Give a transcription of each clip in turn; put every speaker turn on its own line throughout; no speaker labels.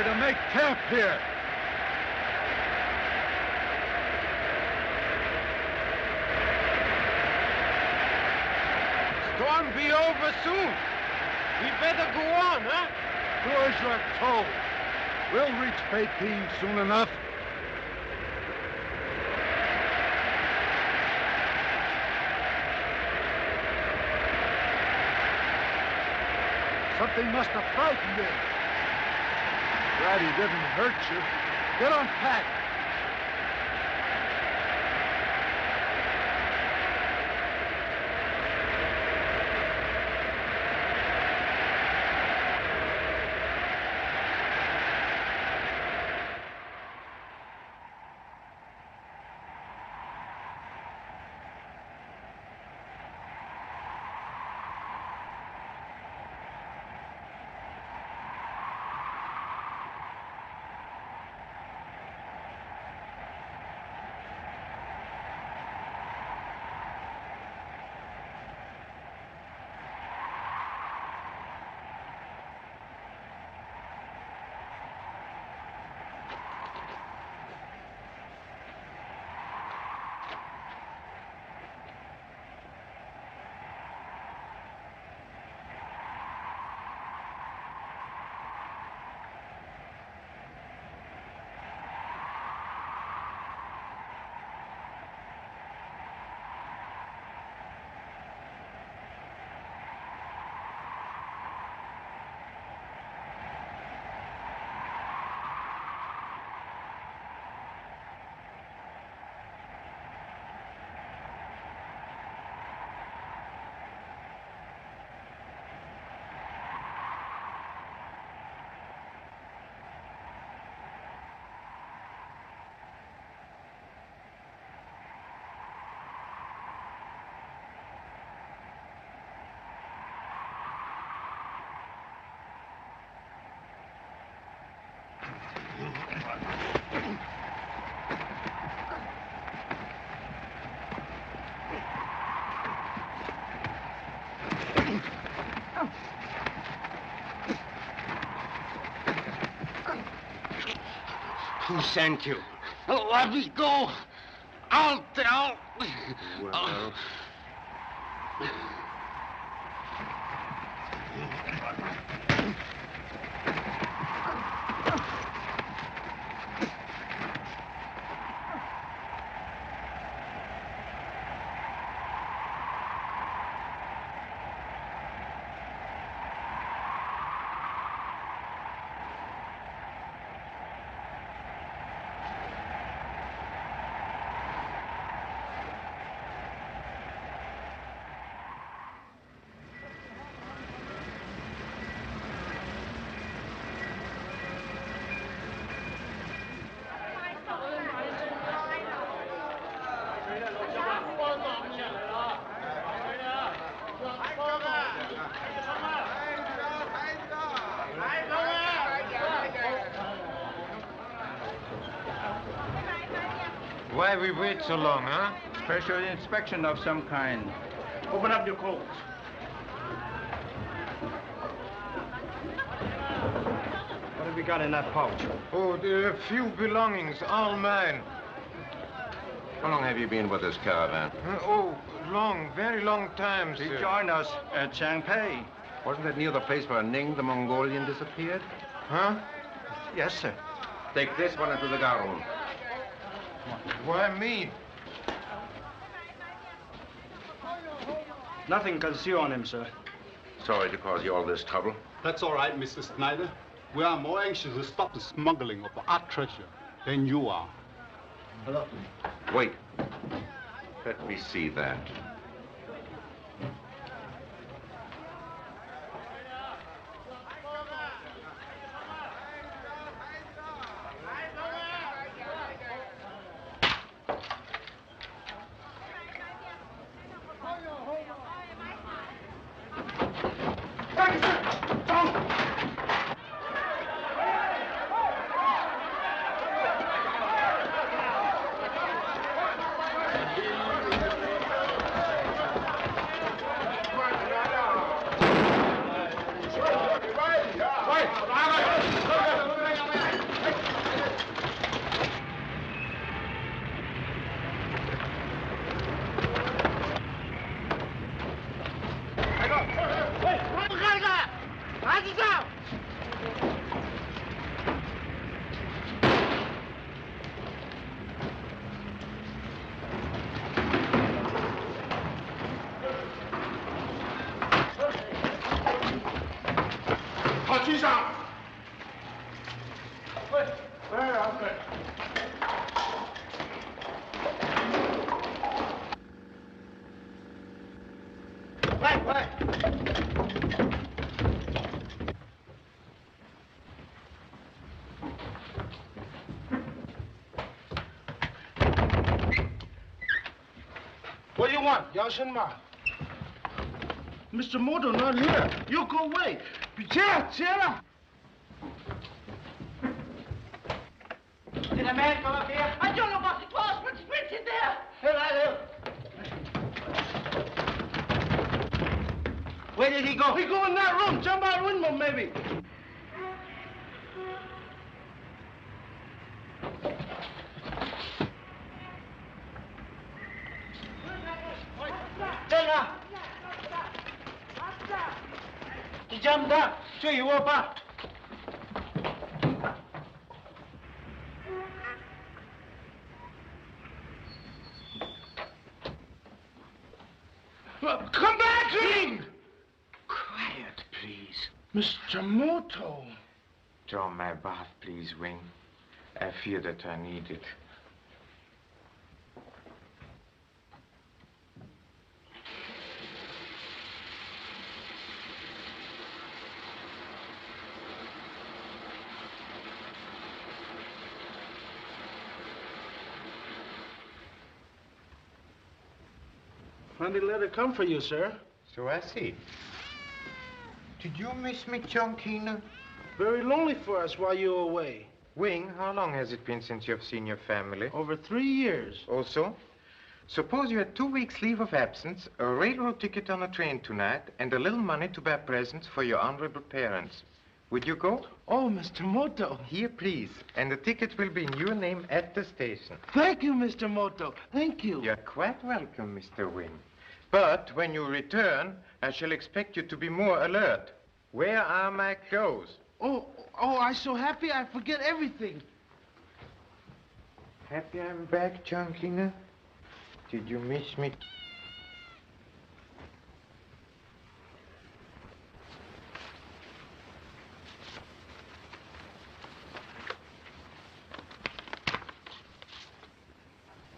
to make camp here.
Storm be over soon. We better go on, huh?
Do as you're told. We'll reach Peking soon enough. Something must have frightened him. Glad he didn't hurt you. Get unpacked.
Who sent you? Let me go. I'll tell.
Well...
Why we wait so long, huh?
Special inspection of some kind. Open up your coat. What have we got in that pouch?
Oh, there are a few belongings, all mine.
How long have you been with this caravan?
Oh, long, very long time,
He
sir.
joined us at Changpei.
Wasn't that near the place where Ning, the Mongolian, disappeared?
Huh?
Yes, sir.
Take this one into the guard room.
Why me?
Nothing concealed on him, sir.
Sorry to cause you all this trouble.
That's all right, Mr. Snyder. We are more anxious to stop the smuggling of art treasure than you are.
Hello.
Wait. Let me see that.
去上。喂，老师。喂。What do you want, 姚生嘛 ？Mr. Moto not here. You go away. 起来。Did a man come up here? I don't know what it was, but it went in there. Hello. Where did he go? He go in that room. Jump out the window, maybe. He jumped up. 这有我爸。Come back, King!
Quiet, please.
Mr. Moto.
Draw my bath, please, Wing. I fear that I need it.
Funny letter come for you, sir.
So I see. Did you miss me, Chunkina?
Very lonely for us while you were away.
Wing, how long has it been since you've seen your family?
Over 3 years.
Also, suppose you had 2 weeks' leave of absence, a railroad ticket on a train tonight, and a little money to buy presents for your honorable parents. Would you go?
Oh, Mr. Moto.
Here, please. And the ticket will be in your name at the station.
Thank you, Mr. Moto. Thank you.
You're quite welcome, Mr. Wing. But when you return, I shall expect you to be more alert. Where are my clothes?
Oh, I'm so happy I forget everything.
Happy I'm back, Chunkina? Did you miss me?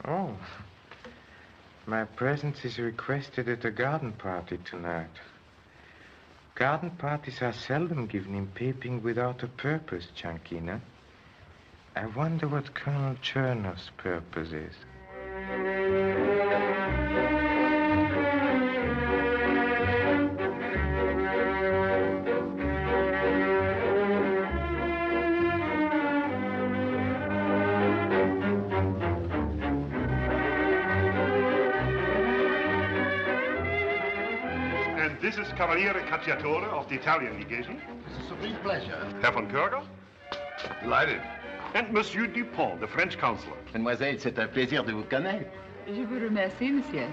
Oh, my presence is requested at a garden party tonight. Garden parties are seldom given in Peeping without a purpose, Chunkina. I wonder what Colonel Chernov's purpose is.
This is Cavaliere Cacciatore of the Italian legation.
It's a supreme pleasure.
Herr von Körger.
Delighted.
And Monsieur Dupont, the French consul.
Mademoiselle, c'est un plaisir de vous connaître.
Je vous remercie, monsieur.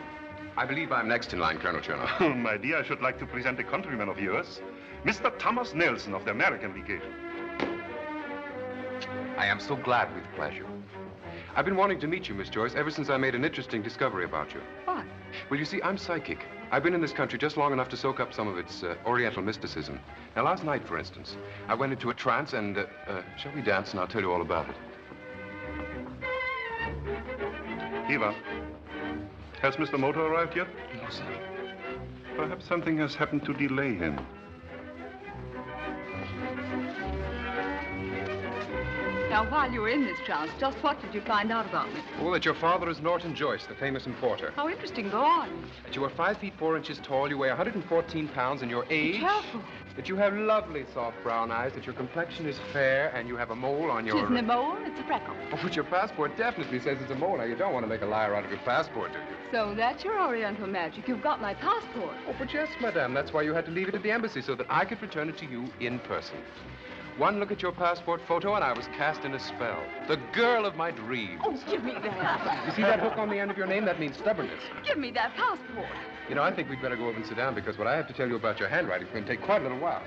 I believe I'm next in line, Colonel Chernow.
Oh, my dear, I should like to present a countryman of yours, Mr. Thomas Nelson of the American legation.
I am so glad with pleasure. I've been wanting to meet you, Miss Joyce, ever since I made an interesting discovery about you.
What?
Well, you see, I'm psychic. I've been in this country just long enough to soak up some of its Oriental mysticism. Now, last night, for instance, I went into a trance and, shall we dance and I'll tell you all about it.
Eva, has Mr. Moto arrived yet?
No, sir.
Perhaps something has happened to delay him.
Now, while you were in this trance, just what did you find out about me?
Oh, that your father is Norton Joyce, the famous importer.
How interesting. Go on.
That you are 5 feet 4 inches tall, you weigh 114 pounds, and your age...
Be careful.
That you have lovely soft brown eyes, that your complexion is fair, and you have a mole on your...
It isn't a mole, it's a freckle.
Oh, but your passport definitely says it's a mole. Now, you don't want to make a liar out of your passport, do you?
So that's your Oriental magic. You've got my passport.
Oh, but yes, madame. That's why you had to leave it at the embassy, so that I could return it to you in person. One look at your passport photo, and I was cast in a spell. The girl of my dreams.
Oh, give me that.
You see that hook on the end of your name? That means stubbornness.
Give me that passport.
You know, I think we'd better go over and sit down, because what I have to tell you about your handwriting is going to take quite a little while.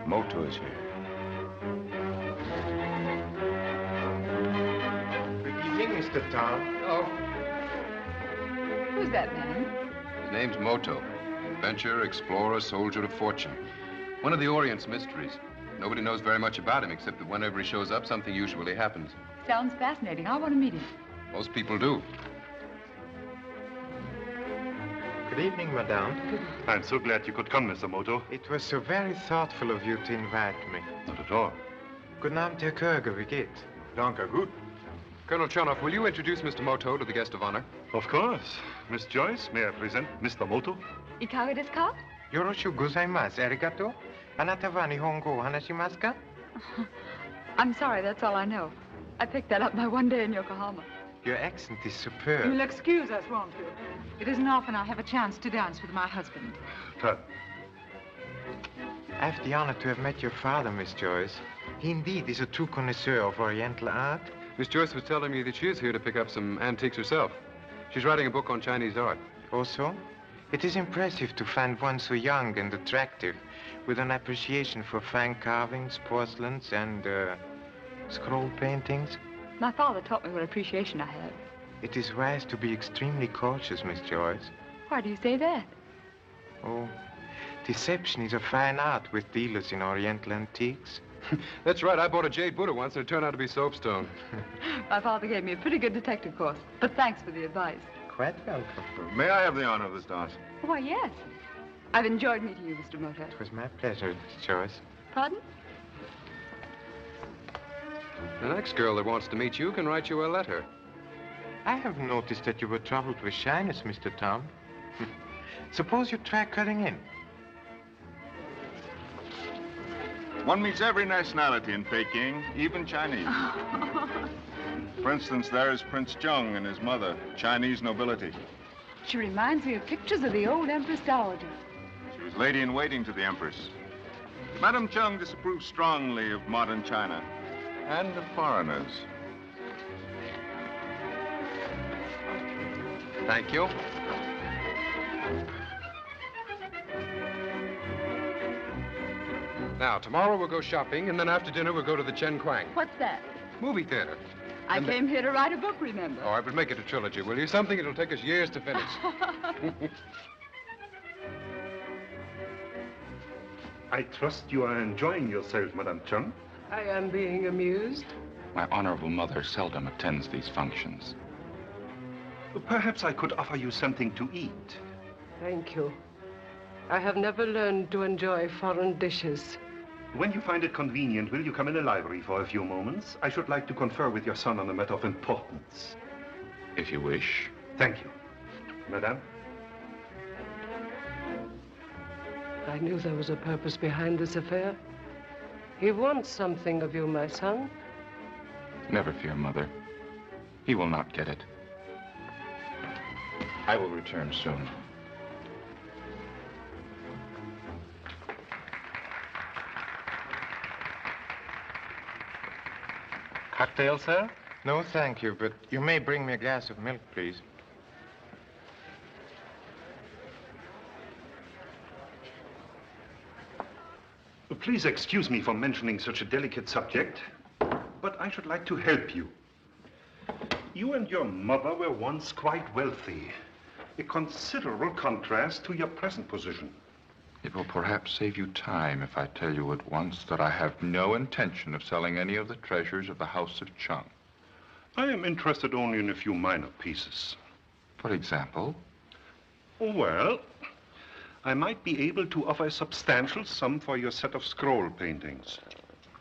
Moto is here.
Good evening, Mr. Tom.
Oh.
Who's that man?
His name's Moto. Adventurer, explorer, soldier of fortune. One of the Orient's mysteries. Nobody knows very much about him, except that whenever he shows up, something usually happens.
Sounds fascinating. I want to meet him.
Most people do.
Good evening, madame.
I'm so glad you could come, Mr. Moto.
It was so very thoughtful of you to invite me.
Not at all.
Guten Abend, Herr Körger, wie geht's?
Danke, gut.
Colonel Chernoff, will you introduce Mr. Moto to the guest of honor?
Of course. Miss Joyce, may I present Mr. Moto?
Ikaga desu ka?
Yoroshiku gozaimasu. Arigato. Anata wa Nihongo o hanashimasu ka?
I'm sorry, that's all I know. I picked that up my one day in Yokohama.
Your accent is superb.
You'll excuse us, won't you? It isn't often I have a chance to dance with my husband.
Tut.
I have the honor to have met your father, Miss Joyce. He indeed is a true connoisseur of Oriental art.
Miss Joyce was telling me that she is here to pick up some antiques herself. She's writing a book on Chinese art.
Also, it is impressive to find one so young and attractive, with an appreciation for fine carvings, porcelains, and scroll paintings.
My father taught me what appreciation I have.
It is wise to be extremely cautious, Miss Joyce.
Why do you say that?
Oh, deception is a fine art with dealers in Oriental antiques.
That's right. I bought a jade Buddha once, and it turned out to be soapstone.
My father gave me a pretty good detective course, but thanks for the advice.
Quite welcome.
May I have the honor of this dance?
Why, yes. I've enjoyed meeting you, Mr. Moto.
It was my pleasure, Miss Joyce.
Pardon?
The next girl that wants to meet you can write you a letter.
I have noticed that you were troubled with shyness, Mr. Tom. Suppose you try cutting in.
One meets every nationality in Peking, even Chinese. For instance, there is Prince Zheng and his mother, Chinese nobility.
She reminds me of pictures of the old Empress Dowager.
She was lady-in-waiting to the Empress. Madame Zheng disapproves strongly of modern China and of foreigners.
Thank you. Now, tomorrow we'll go shopping, and then after dinner we'll go to the Chen Kuang
What's that?
movie theater.
I
And
came here to write a book, remember?
Oh, I would make it a trilogy, will you? Something that'll take us years to finish.
I trust you are enjoying yourself, Madame Chung.
I am being amused.
My honorable mother seldom attends these functions.
Perhaps I could offer you something to eat.
Thank you. I have never learned to enjoy foreign dishes.
When you find it convenient, will you come in the library for a few moments? I should like to confer with your son on a matter of importance.
If you wish.
Thank you. Madame?
I knew there was a purpose behind this affair. He wants something of you, my son.
Never fear, Mother. He will not get it. I will return soon.
Cocktail, sir?
No, thank you, but you may bring me a glass of milk, please.
Please excuse me for mentioning such a delicate subject, but I should like to help you. You and your mother were once quite wealthy, a considerable contrast to your present position.
It will perhaps save you time if I tell you at once that I have no intention of selling any of the treasures of the House of Chung.
I am interested only in a few minor pieces.
For example?
Well, I might be able to offer a substantial sum for your set of scroll paintings.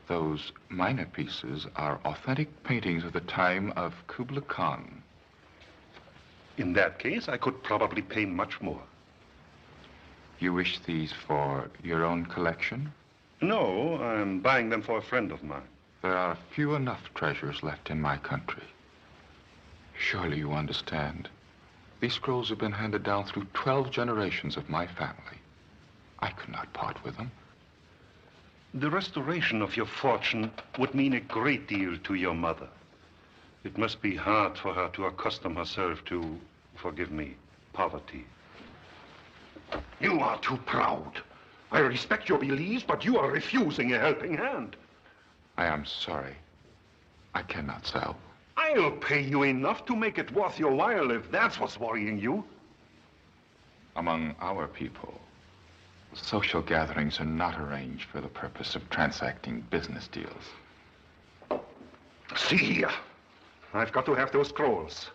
Those minor pieces are authentic paintings of the time of Kublai Khan.
In that case, I could probably pay much more.
You wish these for your own collection?
No, I'm buying them for a friend of mine.
There are few enough treasures left in my country. Surely you understand. These scrolls have been handed down through 12 generations of my family. I could not part with them.
The restoration of your fortune would mean a great deal to your mother. It must be hard for her to accustom herself to, forgive me, poverty. You are too proud. I respect your beliefs, but you are refusing a helping hand.
I am sorry. I cannot sell.
I I'll pay you enough to make it worth your while if that's what's worrying you.
Among our people, social gatherings are not arranged for the purpose of transacting business deals.
See here. I've got to have those scrolls.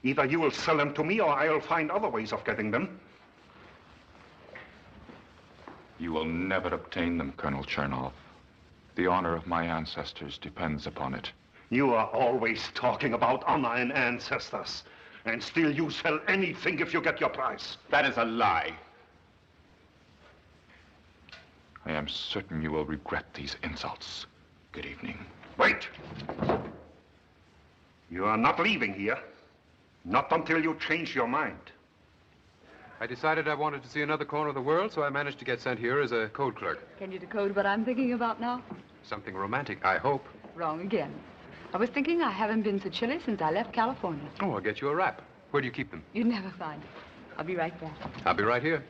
Either you will sell them to me or I'll find other ways of getting them.
You will never obtain them, Colonel Chernoff. The honor of my ancestors depends upon it.
You are always talking about honor and ancestors. And still you sell anything if you get your price.
That is a lie. I am certain you will regret these insults. Good evening.
Wait! You are not leaving here. Not until you change your mind.
I decided I wanted to see another corner of the world, so I managed to get sent here as a code clerk.
Can you decode what I'm thinking about now?
Something romantic, I hope.
Wrong again. I was thinking I haven't been to Chile since I left California.
Oh, I'll get you a wrap. Where do you keep them?
You'd never find it. I'll be right back.
I'll be right here.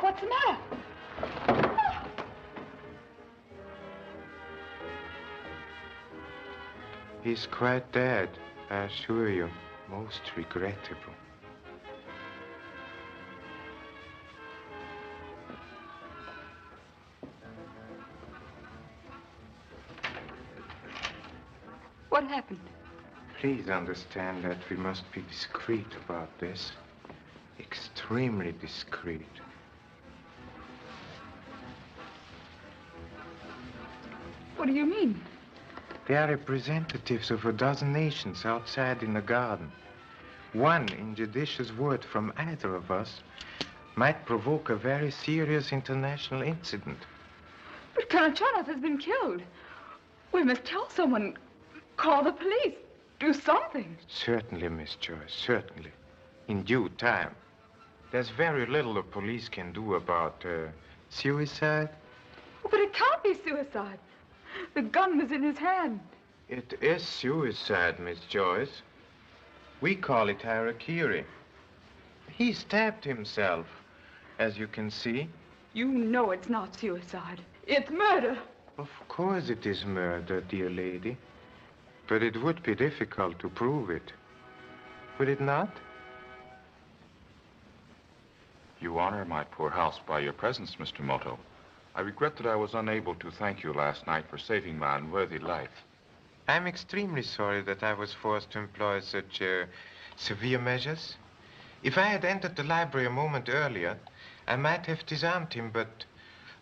What's the matter?
He's quite dead, I assure you. Most regrettable.
What happened?
Please understand that we must be discreet about this. Extremely discreet.
What do you mean?
They are representatives of a dozen nations outside in the garden. One injudicious word from either of us might provoke a very serious international incident.
But Colonel Chernoff has been killed. We must tell someone. Call the police. Do something.
Certainly, Miss Joyce, certainly. In due time. There's very little the police can do about suicide.
But it can't be suicide. The gun was in his hand.
It is suicide, Miss Joyce. We call it harakiri. He stabbed himself, as you can see.
You know it's not suicide. It's murder.
Of course it is murder, dear lady. But it would be difficult to prove it. Would it not?
You honor my poor house by your presence, Mr. Moto. I regret that I was unable to thank you last night for saving my unworthy life.
I'm extremely sorry that I was forced to employ such severe measures. If I had entered the library a moment earlier, I might have disarmed him, but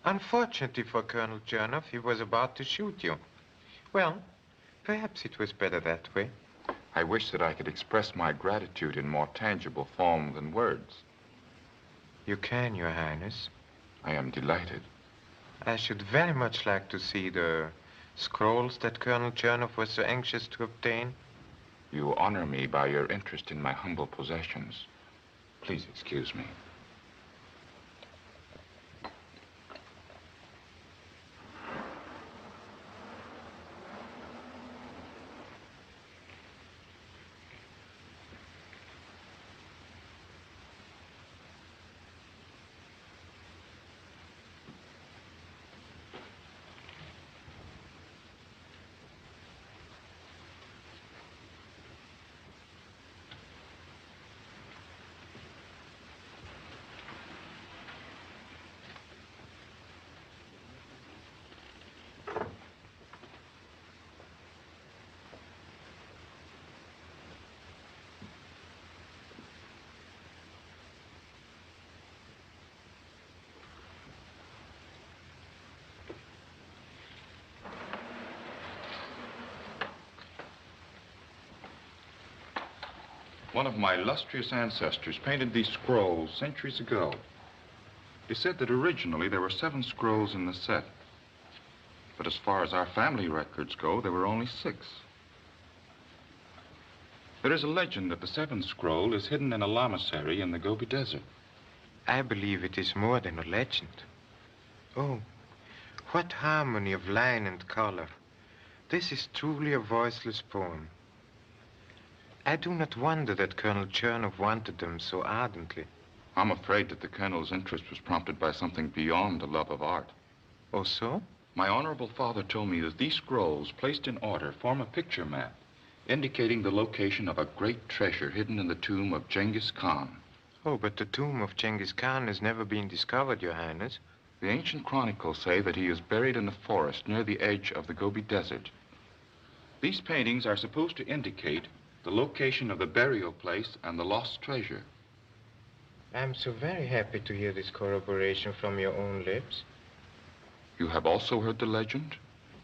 unfortunately for Colonel Chernoff, he was about to shoot you. Well, perhaps it was better that way.
I wish that I could express my gratitude in more tangible form than words.
You can, Your Highness.
I am delighted.
I should very much like to see the scrolls that Colonel Chernoff was so anxious to obtain.
You honor me by your interest in my humble possessions. Please excuse me. One of my illustrious ancestors painted these scrolls centuries ago. He said that originally there were 7 scrolls in the set. But as far as our family records go, there were only 6. There is a legend that the 7th scroll is hidden in a lamasery in the Gobi Desert.
I believe it is more than a legend. Oh, what harmony of line and color. This is truly a voiceless poem. I do not wonder that Colonel Chernov wanted them so ardently.
I'm afraid that the Colonel's interest was prompted by something beyond the love of art.
Oh, so?
My honorable father told me that these scrolls, placed in order, form a picture map indicating the location of a great treasure hidden in the tomb of Genghis Khan.
Oh, but the tomb of Genghis Khan has never been discovered, Your Highness.
The ancient chronicles say that he is buried in the forest near the edge of the Gobi Desert. These paintings are supposed to indicate the location of the burial place and the lost treasure.
I'm so very happy to hear this corroboration from your own lips.
You have also heard the legend?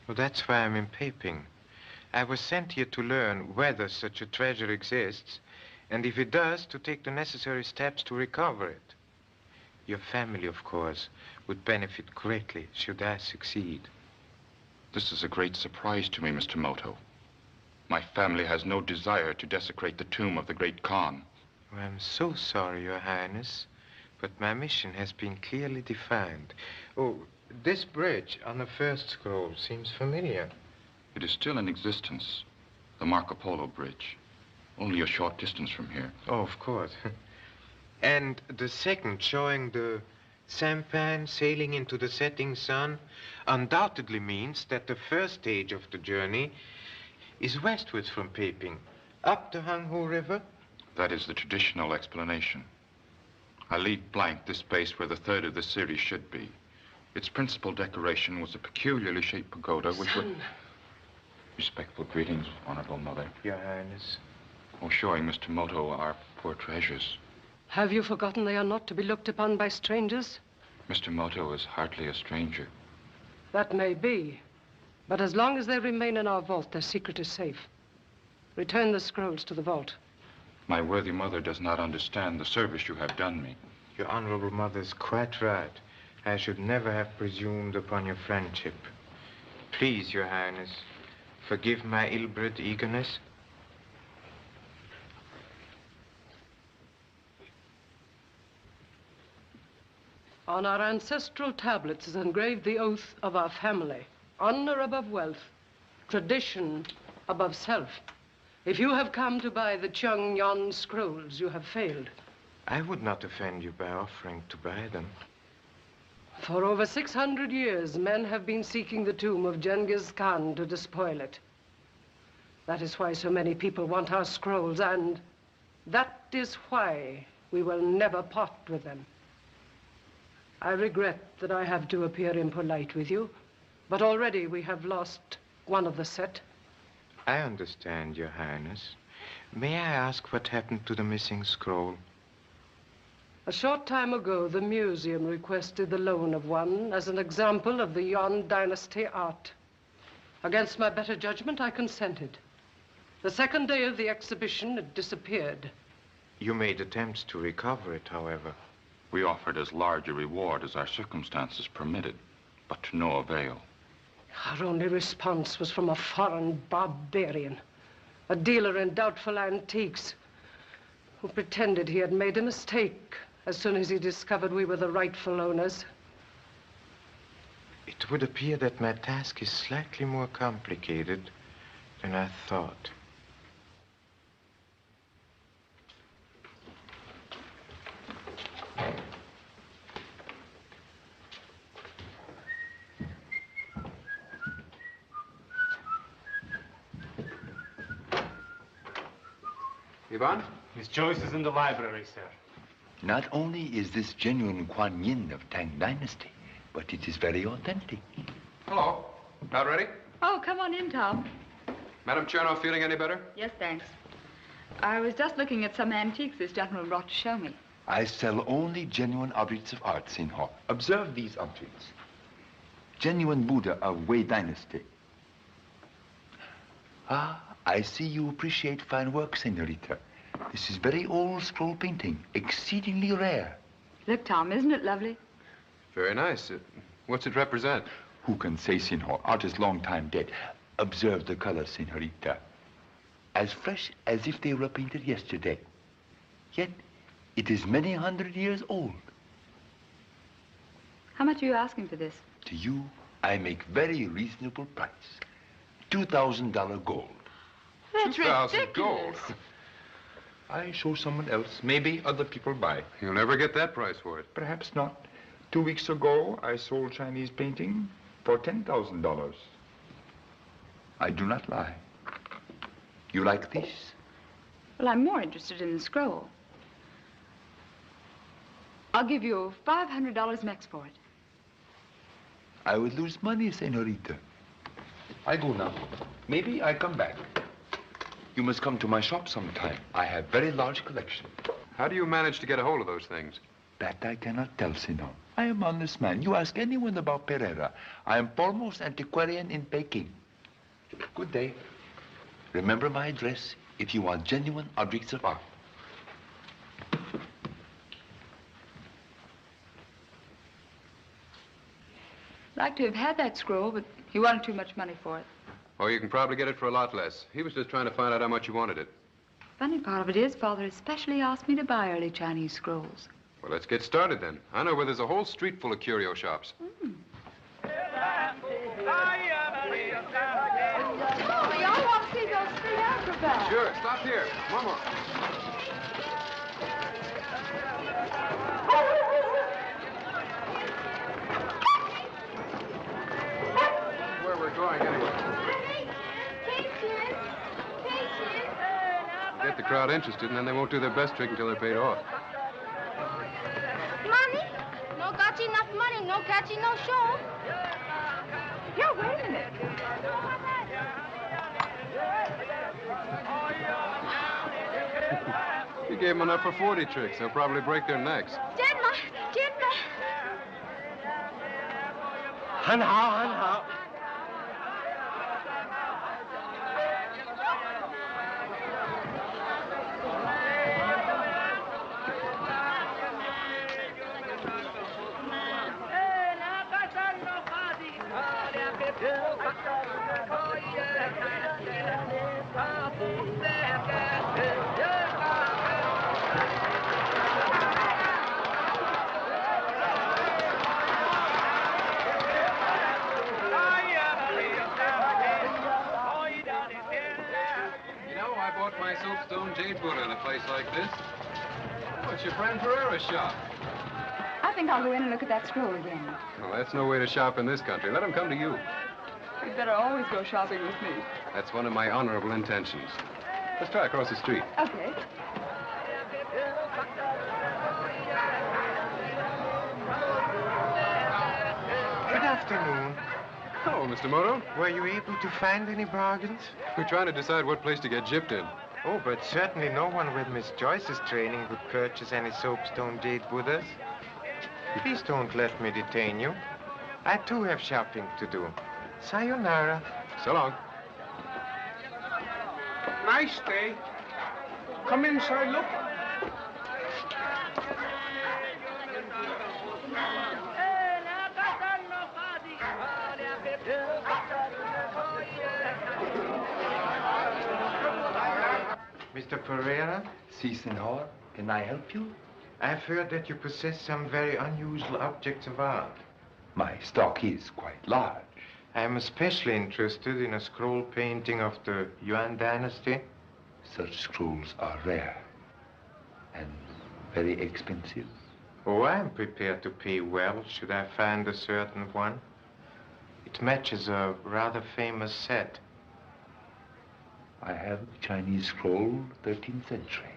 Well, that's why I'm in paping. I was sent here to learn whether such a treasure exists, and if it does, to take the necessary steps to recover it. Your family, of course, would benefit greatly should I succeed.
This is a great surprise to me, Mr. Moto. My family has no desire to desecrate the tomb of the great Khan.
Oh, I'm so sorry, Your Highness, but my mission has been clearly defined. Oh, this bridge on the first scroll seems familiar.
It is still in existence, the Marco Polo Bridge, only a short distance from here.
Oh, of course. And the second, showing the sampan sailing into the setting sun, undoubtedly means that the first stage of the journey is westwards from Peiping, up the Hanghu River.
That is the traditional explanation. I leave blank the space where the third of the series should be. Its principal decoration was a peculiarly shaped pagoda which would... Respectful greetings, Honorable Mother.
Your Highness.
Oh, showing Mr. Moto our poor treasures.
Have you forgotten they are not to be looked upon by strangers?
Mr. Moto is hardly a stranger.
That may be. But as long as they remain in our vault, their secret is safe. Return the scrolls to the vault.
My worthy mother does not understand the service you have done me.
Your Honorable Mother is quite right. I should never have presumed upon your friendship. Please, Your Highness, forgive my ill-bred eagerness.
On our ancestral tablets is engraved the oath of our family. Honor above wealth, tradition above self. If you have come to buy the Cheongyon scrolls, you have failed.
I would not offend you by offering to buy them.
For over 600 years, men have been seeking the tomb of Genghis Khan to despoil it. That is why so many people want our scrolls, and that is why we will never part with them. I regret that I have to appear impolite with you, but already we have lost one of the set.
I understand, Your Highness. May I ask what happened to the missing scroll?
A short time ago, the museum requested the loan of one as an example of the Yuan dynasty art. Against my better judgment, I consented. The second day of the exhibition, it disappeared.
You made attempts to recover it, however.
We offered as large a reward as our circumstances permitted, but to no avail.
Our only response was from a foreign barbarian, a dealer in doubtful antiques, who pretended he had made a mistake as soon as he discovered we were the rightful owners.
It would appear that my task is slightly more complicated than I thought.
Ivan?
His choice is in the library, sir.
Not only is this genuine Kuan Yin of Tang Dynasty, but it is very authentic.
Hello. Not ready?
Oh, come on in, Tom.
Madam Chernov feeling any better?
Yes, thanks. I was just looking at some antiques this gentleman brought to show me.
I sell only genuine objects of art, Senhor. Observe these objects. Genuine Buddha of Wei Dynasty. Ah, I see you appreciate fine work, Senorita. This is very old scroll painting, exceedingly rare.
Look, Tom, isn't it lovely?
Very nice. What's it represent?
Who can say, Senor? Art is long time dead. Observe the colors, Senorita. As fresh as if they were painted yesterday. Yet, it is many hundred years old.
How much are you asking for this?
To you, I make very reasonable price. $2,000 gold.
That's
2,000
ridiculous.
gold.
I show someone else. Maybe other people buy.
You'll never get that price for it.
Perhaps not. 2 weeks ago, I sold Chinese painting for $10,000. I do not lie. You like this?
Well, I'm more interested in the scroll. I'll give you $500 max for it.
I would lose money, Senorita. I go now. Maybe I come back. You must come to my shop sometime. I have very large collection.
How do you manage to get a hold of those things?
That I cannot tell, Senor. I am honest man. You ask anyone about Pereira. I am foremost antiquarian in Peking. Good day. Remember my address if you want genuine objects of art.
I'd like to have had that scroll, but he wanted too much money for it.
Oh, you can probably get it for a lot less. He was just trying to find out how much you wanted it.
Funny part of it is, Father especially asked me to buy early Chinese scrolls.
Well, let's get started then. I know where there's a whole street full of curio shops.
Oh, y'all want to see those three acrobats?
Sure, stop here. One more. Where we're going anyway. Get the crowd interested, and then they won't do their best trick until they're paid off.
Money? No got enough money, no catchy, no show.
Yeah, wait a minute.
You gave them enough for 40 tricks. They'll probably break their necks.
很好，很好。
My soapstone jade Buddha in a place like this. Oh, it's your friend Pereira's shop.
I think I'll go in and look at that scroll again.
Well, that's no way to shop in this country. Let him come to you.
You'd better always go shopping with me.
That's one of my honorable intentions. Let's try across the street.
Okay.
Good afternoon.
Hello, Mr. Moto.
Were you able to find any bargains?
We're trying to decide what place to get gypped in.
Oh, but certainly no one with Miss Joyce's training would purchase any soapstone jade Buddhas. Please don't let me detain you. I too have shopping to do. Sayonara.
So long.
Nice day. Come inside, look.
Mr. Pereira?
Si, senor. Can I help you?
I've heard that you possess some very unusual objects of art.
My stock is quite large.
I'm especially interested in a scroll painting of the Yuan dynasty.
Such scrolls are rare and very expensive.
Oh, I'm prepared to pay well should I find a certain one. It matches a rather famous set.
I have Chinese scroll, 13th century.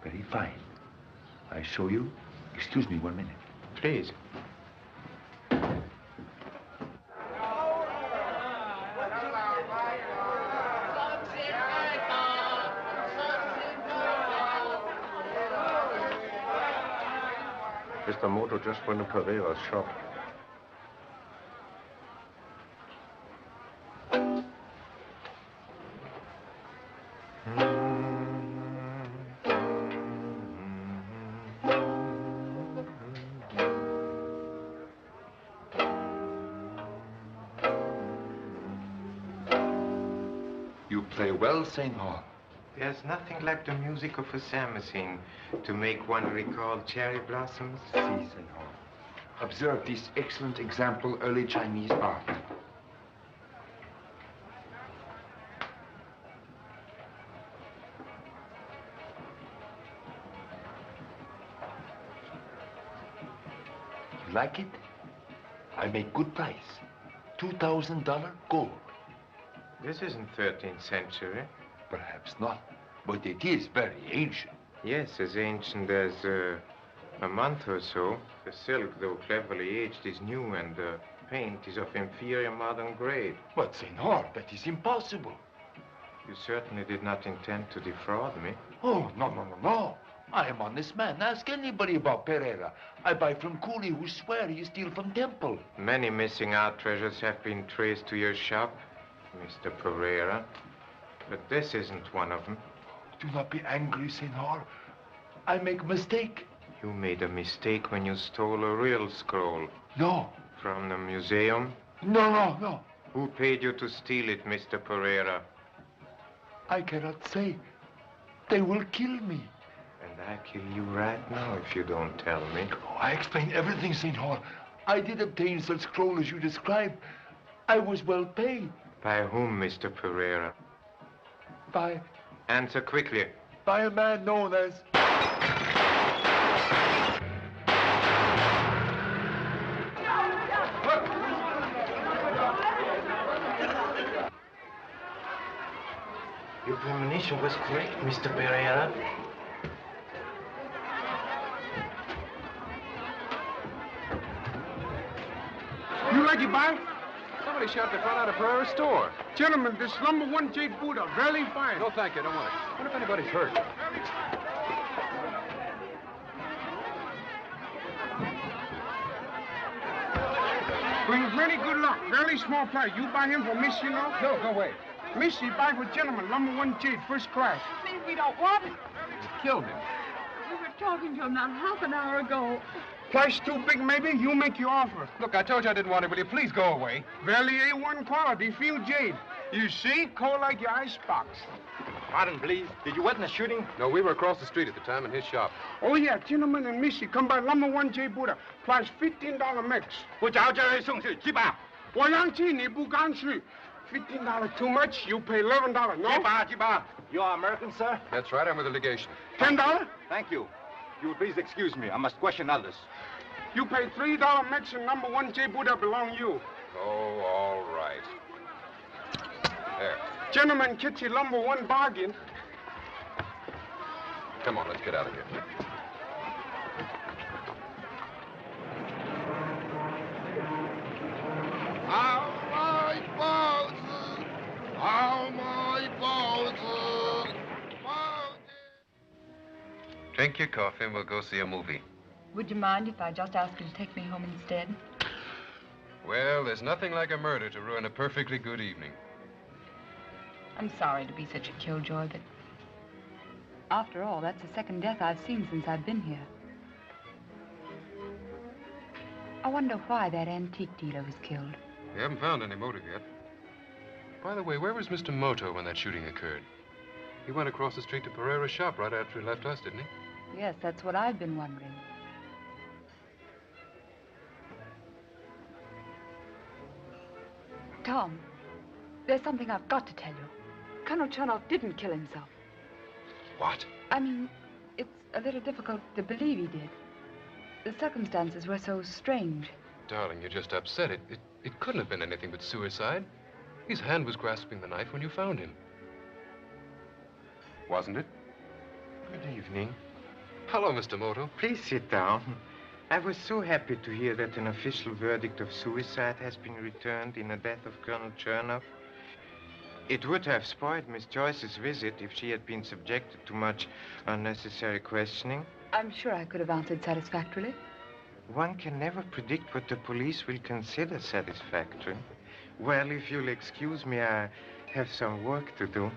Very fine. I show you. Excuse me 1 minute.
Please.
Mr. Moto just went to Pereira's shop.
very well, Senor.
There's nothing like the music of a samazine to make one recall cherry blossoms.
Si, Senor. Observe this excellent example early Chinese art. You like it? I make good price. $2,000 gold.
This isn't 13th century.
Perhaps not, but it is very ancient.
Yes, as ancient as a month or so. The silk, though cleverly aged, is new, and the paint is of inferior modern grade.
But, Senor, that is impossible.
You certainly did not intend to defraud me.
Oh, no, no, no, no. I am honest man. Ask anybody about Pereira. I buy from Cooley, who swear he steal from temple.
Many missing art treasures have been traced to your shop, Mr. Pereira. But this isn't one of them.
Do not be angry, Senor. I make a mistake.
You made a mistake when you stole a real scroll.
No.
From the museum?
No, no, no.
Who paid you to steal it, Mr. Pereira?
I cannot say. They will kill me.
And I'll kill you right now if you don't tell me.
Oh, I explain everything, Senor. I did obtain such scroll as you described. I was well paid.
By whom, Mr. Pereira?
By...
Answer quickly.
By a man known as...
Your premonition was correct, Mr. Pereira.
You like it, Bob?
Somebody shot the front out of Pereira's store.
Gentlemen, this #1 jade Buddha, very fine.
No, thank you. I don't want it. What if anybody's hurt?
Bring very good luck. Very small price. You buy him for Miss, you know?
No, go away.
Missy, buy for gentlemen, #1 jade, first class.
Please, we don't want it.
You killed him.
We were talking to him not half an hour ago.
Price too big, maybe? You make your offer.
Look, I told you I didn't want it. Will you please go away?
Very A1 quality, field jade. You see? Cold like your icebox.
Pardon, please. Did you witness shooting?
No, we were across the street at the time in his shop.
Oh, yeah, gentlemen and Missy, come by #1 jade Buddha. Price $15 max.
不找这位送去去吧。
我让去，你不敢去。$15 too much, you pay $11, no?
去吧。You are American, sir?
That's right. I'm with the legation.
$10?
Thank you. You will please excuse me. I must question others.
You pay $3 max and #1 jade Buddha belong you.
Oh, all right. There.
Gentlemen, get your #1 bargain.
Come on, let's get out of here. Drink your coffee and we'll go see a movie.
Would you mind if I just asked you to take me home instead?
Well, there's nothing like a murder to ruin a perfectly good evening.
I'm sorry to be such a killjoy, but after all, that's the second death I've seen since I've been here. I wonder why that antique dealer was killed.
We haven't found any motive yet. By the way, where was Mr. Moto when that shooting occurred? He went across the street to Pereira's shop right after he left us, didn't he?
Yes, that's what I've been wondering. Tom, there's something I've got to tell you. Colonel Chernoff didn't kill himself.
What?
I mean, it's a little difficult to believe he did. The circumstances were so strange.
Darling, you're just upset. It couldn't have been anything but suicide. His hand was grasping the knife when you found him. Wasn't it?
Good evening.
Hello, Mr. Moto.
Please sit down. I was so happy to hear that an official verdict of suicide has been returned in the death of Colonel Chernoff. It would have spoiled Miss Joyce's visit if she had been subjected to much unnecessary questioning.
I'm sure I could have answered satisfactorily.
One can never predict what the police will consider satisfactory. Well, if you'll excuse me, I have some work to do.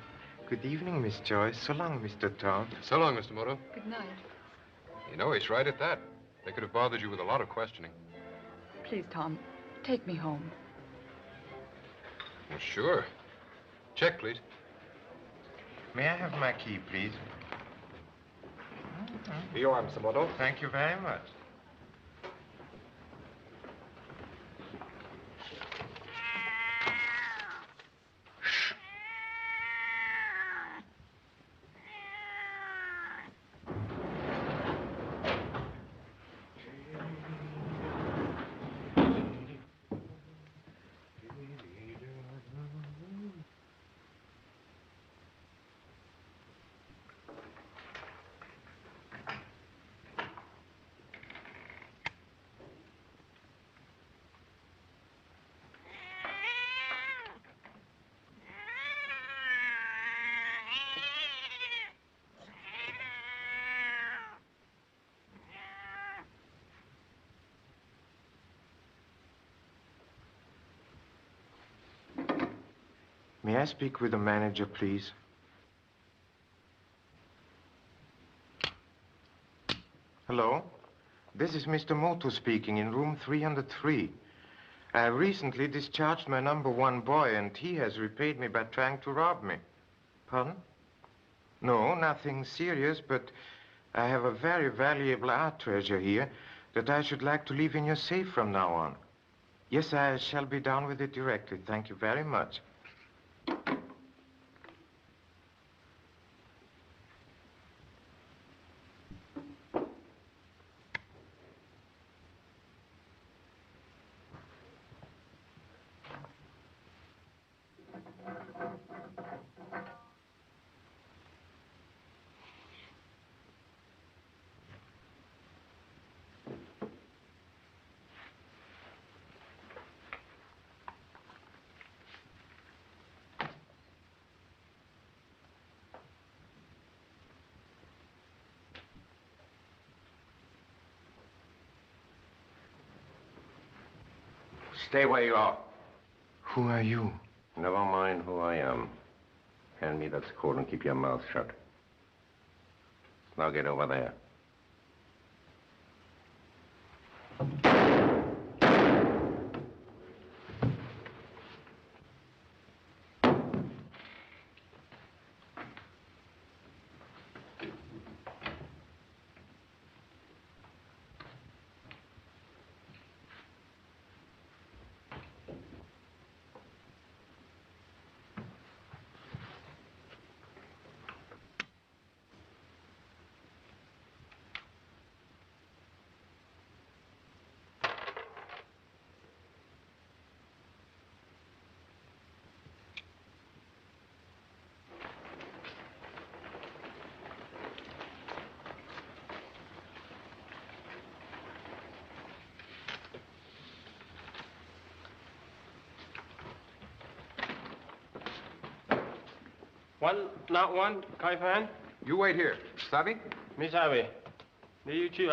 Good evening, Miss Joyce. So long, Mr. Tom.
So long, Mr. Moto.
Good night.
You know, he's right at that. They could have bothered you with a lot of questioning.
Please, Tom, take me home.
Well, sure. Check, please.
May I have my key, please?
Here you are, Mr. Moto.
Thank you very much. May I speak with the manager, please? Hello? This is Mr. Moto speaking in room 303. I have recently discharged my #1 boy, and he has repaid me by trying to rob me. Pardon? No, nothing serious, but I have a very valuable art treasure here that I should like to leave in your safe from now on. Yes, I shall be down with it directly. Thank you very much.
Stay where you are.
Who are you?
Never mind who I am. Hand me that scroll and keep your mouth shut. Now get over there.
Not one, Kai Fan?
You wait here. Savvy?
Miss Abby. You too,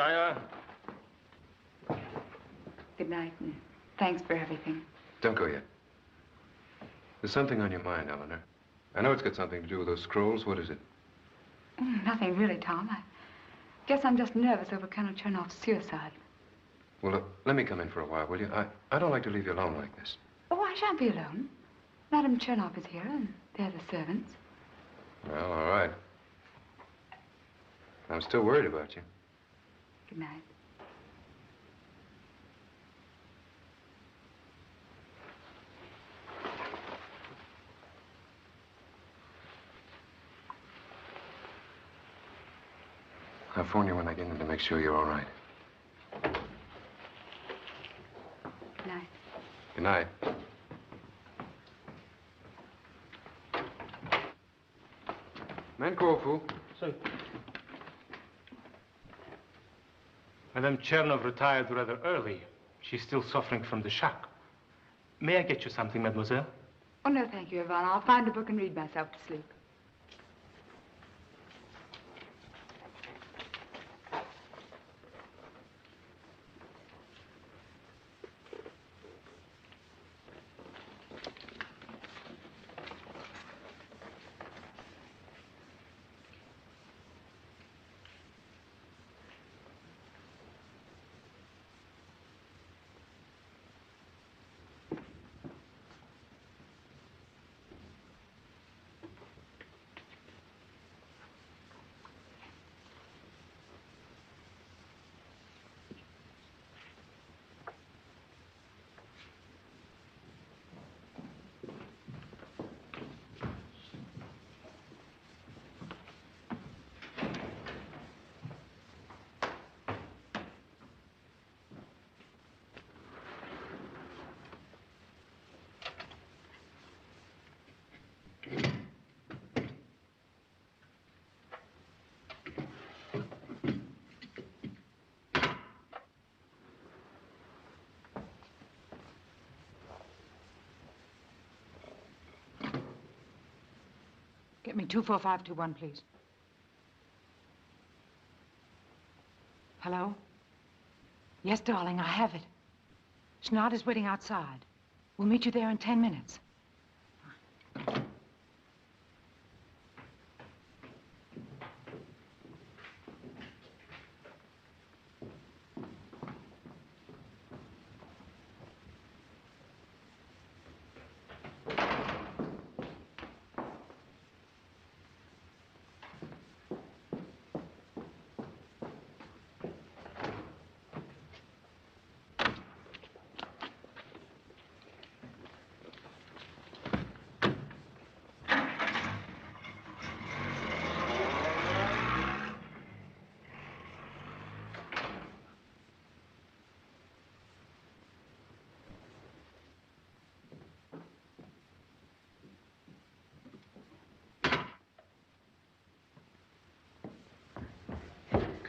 Good night, and thanks for everything.
Don't go yet. There's something on your mind, Eleanor. I know it's got something to do with those scrolls. What is it?
Nothing really, Tom. I guess I'm just nervous over Colonel Chernoff's suicide.
Well, look, let me come in for a while, will you? I don't like to leave you alone like this.
Oh, I shan't be alone. Madame Chernoff is here, and they're the servants.
Well, all right. I'm still worried about you.
Good night.
I'll phone you when I get in to make sure you're all right.
Good night.
Good night. Man Kofu.
Sir. Madame Chernov retired rather early. She's still suffering from the shock. May I get you something, mademoiselle?
Oh, no, thank you, Yvonne. I'll find a book and read myself to sleep.
Get me 24521, please. Hello? Yes, darling, I have it. Schneider's is waiting outside. We'll meet you there in 10 minutes.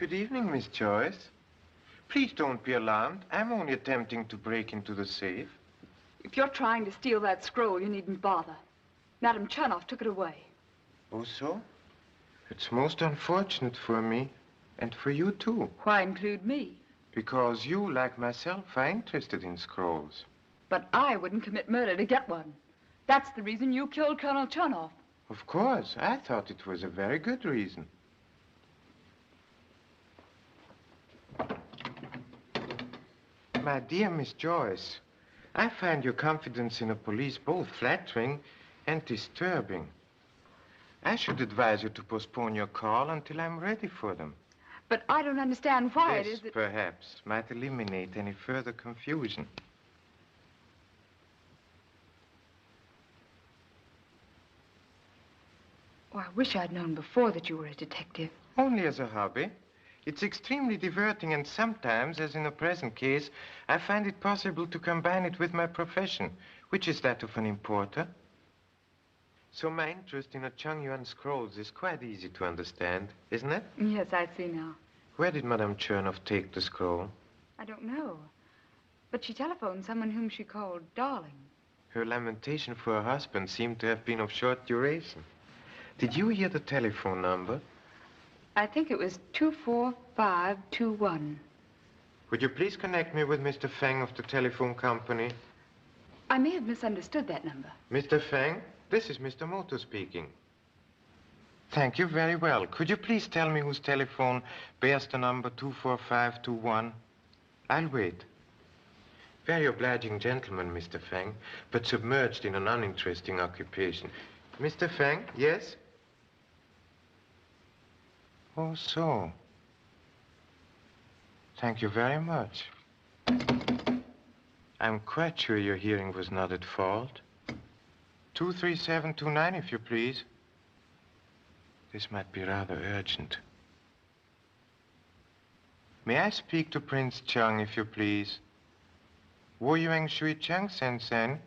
Good evening, Miss Joyce. Please don't be alarmed. I'm only attempting to break into the safe.
If you're trying to steal that scroll, you needn't bother. Madame Chernoff took it away.
Oh, so? It's most unfortunate for me, and for you, too.
Why include me?
Because you, like myself, are interested in scrolls.
But I wouldn't commit murder to get one. That's the reason you killed Colonel Chernoff.
Of course. I thought it was a very good reason. My dear Miss Joyce, I find your confidence in the police both flattering and disturbing. I should advise you to postpone your call until I'm ready for them.
But I don't understand why it is
This,
that...
perhaps, might eliminate any further confusion.
Oh, I wish I'd known before that you were a detective.
Only as a hobby. It's extremely diverting, and sometimes, as in the present case, I find it possible to combine it with my profession, which is that of an importer. So my interest in the Chongyuan scrolls is quite easy to understand, isn't it?
Yes, I see now.
Where did Madame Chernoff take the scroll?
I don't know. But she telephoned someone whom she called darling.
Her lamentation for her husband seemed to have been of short duration. Did you hear the telephone number?
I think it was 24521.
Would you please connect me with Mr. Feng of the telephone company?
I may have misunderstood that number.
Mr. Feng, this is Mr. Moto speaking. Thank you very well. Could you please tell me whose telephone bears the number 24521? I'll wait. Very obliging gentleman, Mr. Feng, but submerged in an uninteresting occupation. Mr. Feng, yes? Oh, so. Thank you very much. I'm quite sure your hearing was not at fault. 23729, if you please. This might be rather urgent. May I speak to Prince Cheng, if you please? Wo Yuan Shui Cheng Sen Sen?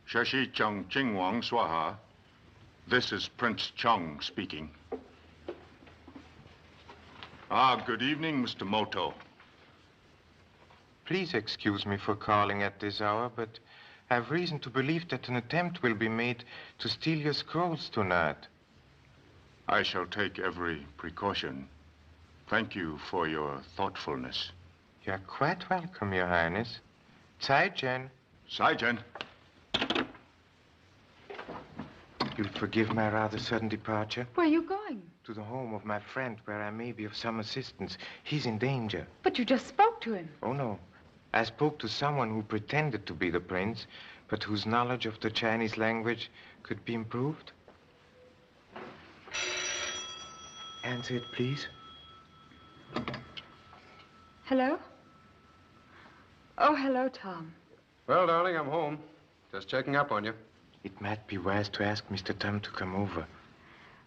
Shashi Cheng Jingwang Swaha. This is Prince Cheng speaking. Ah, good evening, Mr. Moto.
Please excuse me for calling at this hour, but I've reason to believe that an attempt will be made to steal your scrolls tonight.
I shall take every precaution. Thank you for your thoughtfulness.
You're quite welcome, Your Highness. Zaijian.
Zaijian.
You'll forgive my rather sudden departure?
Where are you going?
To the home of my friend, where I may be of some assistance. He's in danger.
But you just spoke to him.
Oh, no. I spoke to someone who pretended to be the prince, but whose knowledge of the Chinese language could be improved. Answer it, please.
Hello? Oh, hello, Tom.
Well, darling, I'm home. Just checking up on you.
It might be wise to ask Mr. Tom to come over.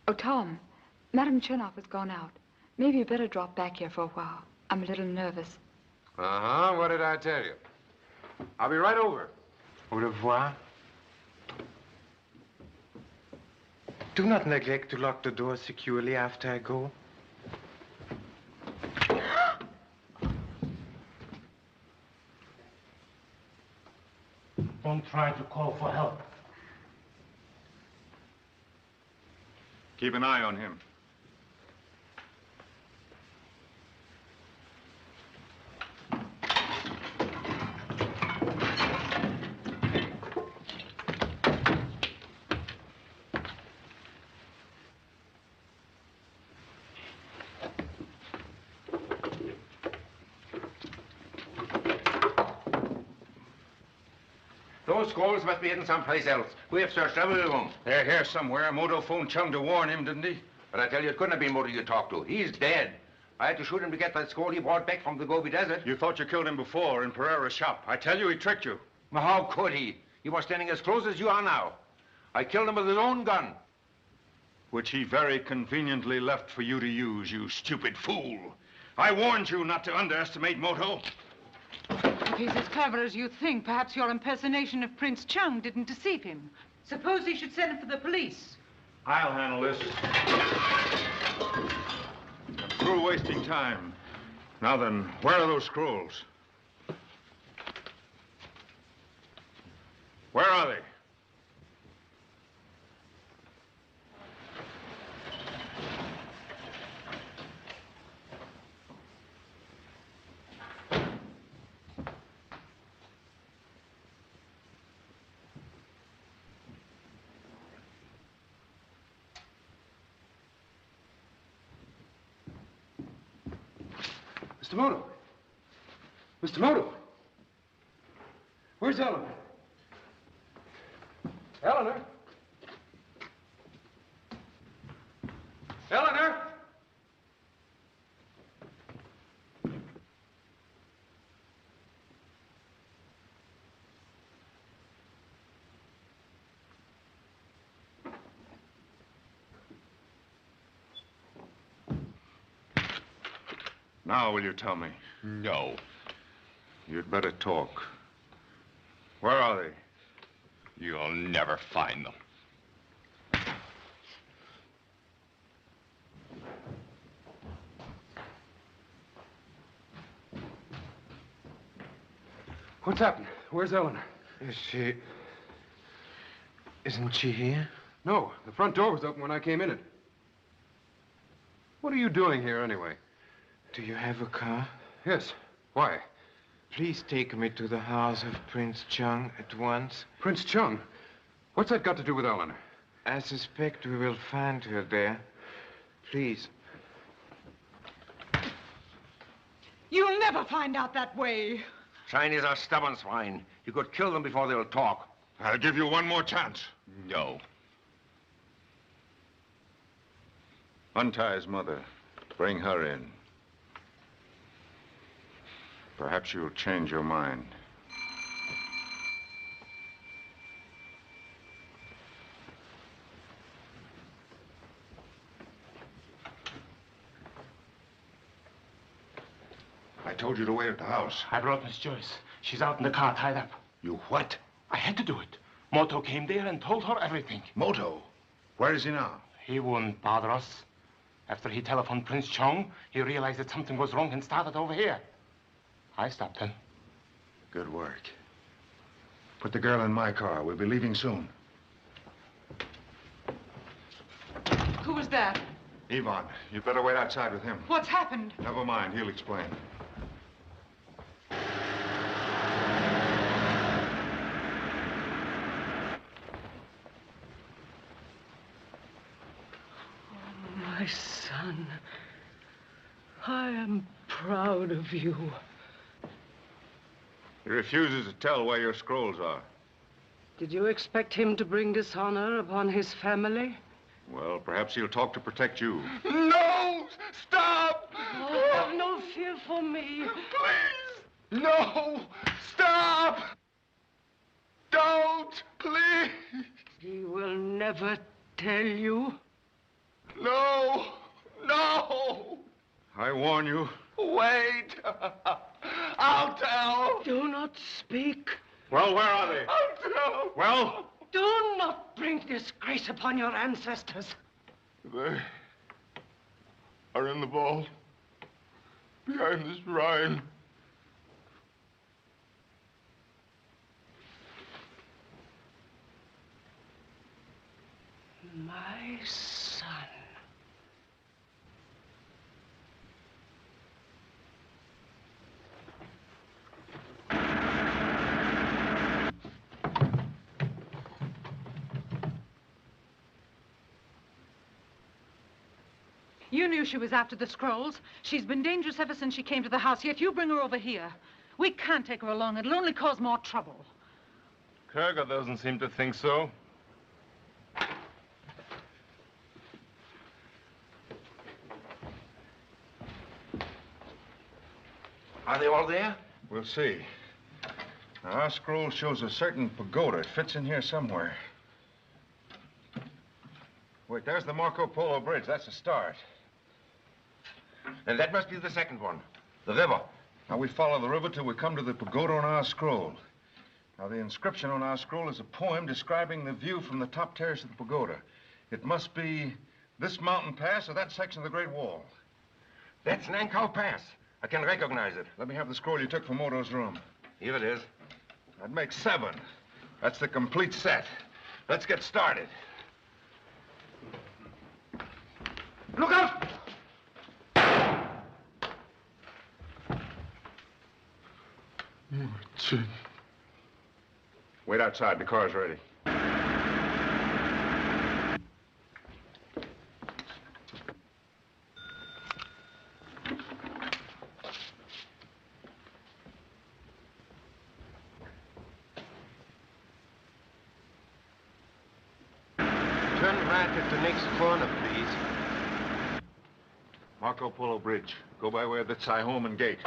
Oh, Tom, Madame Chernoff has gone out. Maybe you better drop back here for a while. I'm a little nervous.
Uh-huh. What did I tell you? I'll be right over.
Au revoir. Do not neglect to lock the door securely after I go.
Don't try to call for help.
Keep an eye on him.
Those scrolls must be hidden someplace else. We have searched every room.
They're here somewhere. Moto phoned Chung to warn him, didn't he?
But I tell you, it couldn't have been Moto you talked to. He's dead. I had to shoot him to get that scroll he brought back from the Gobi Desert.
You thought you killed him before in Pereira's shop. I tell you, he tricked you.
Well, how could he? He was standing as close as you are now. I killed him with his own gun.
Which he very conveniently left for you to use, you stupid fool. I warned you not to underestimate Moto.
If he's as clever as you think, perhaps your impersonation of Prince Chung didn't deceive him. Suppose he should send him for the police.
I'll handle this. I'm through wasting time. Now then, where are those scrolls? Where are they?
Mr. Moto. Mr. Moto. Where's Eleanor? Eleanor? Eleanor?
Now will you tell me?
No.
You'd better talk. Where are they?
You'll never find them.
What's happened? Where's Eleanor?
Isn't she here?
No, the front door was open when I came in it. What are you doing here anyway?
Do you have a car?
Yes. Why?
Please take me to the house of Prince Chung at once.
Prince Chung? What's that got to do with Eleanor?
I suspect we will find her there. Please.
You'll never find out that way.
Chinese are stubborn swine. You could kill them before they'll talk.
I'll give you one more chance.
No.
Untie his mother. Bring her in. Perhaps you'll change your mind. I told you to wait at the house.
I brought Miss Joyce. She's out in the car, tied up.
You what?
I had to do it. Moto came there and told her everything.
Moto? Where is he now?
He wouldn't bother us. After he telephoned Prince Chung, he realized that something was wrong and started over here. I stopped him.
Good work. Put the girl in my car. We'll be leaving soon.
Who was that?
Ivan, you'd better wait outside with him.
What's happened?
Never mind. He'll explain.
My son, I am proud of you.
He refuses to tell where your scrolls are.
Did you expect him to bring dishonor upon his family?
Well, perhaps he'll talk to protect you.
No! Stop!
Oh, have no fear for me.
Please! No! Stop! Don't! Please!
He will never tell you.
No! No!
I warn you.
Wait! I'll tell!
Do not speak.
Well, where are they?
I'll tell!
Well?
Do not bring disgrace upon your ancestors.
They are in the vault behind this shrine.
My son.
You knew she was after the scrolls. She's been dangerous ever since she came to the house, yet you bring her over here. We can't take her along. It'll only cause more trouble.
Kerger doesn't seem to think so.
Are they all there?
We'll see. Now, our scroll shows a certain pagoda. It fits in here somewhere. Wait, there's the Marco Polo Bridge. That's a start.
And that must be the second one. The river.
Now, we follow the river till we come to the pagoda on our scroll. Now, the inscription on our scroll is a poem describing the view from the top terrace of the pagoda. It must be this mountain pass or that section of the Great Wall.
That's Nankow Pass. I can recognize it.
Let me have the scroll you took from Moto's room.
Here it is.
That makes 7. That's the complete set. Let's get started.
Look out!
Martin.
Wait outside. The car's ready.
Turn right at the next corner, please.
Marco Polo Bridge. Go by way of the Tsaihoman Gate.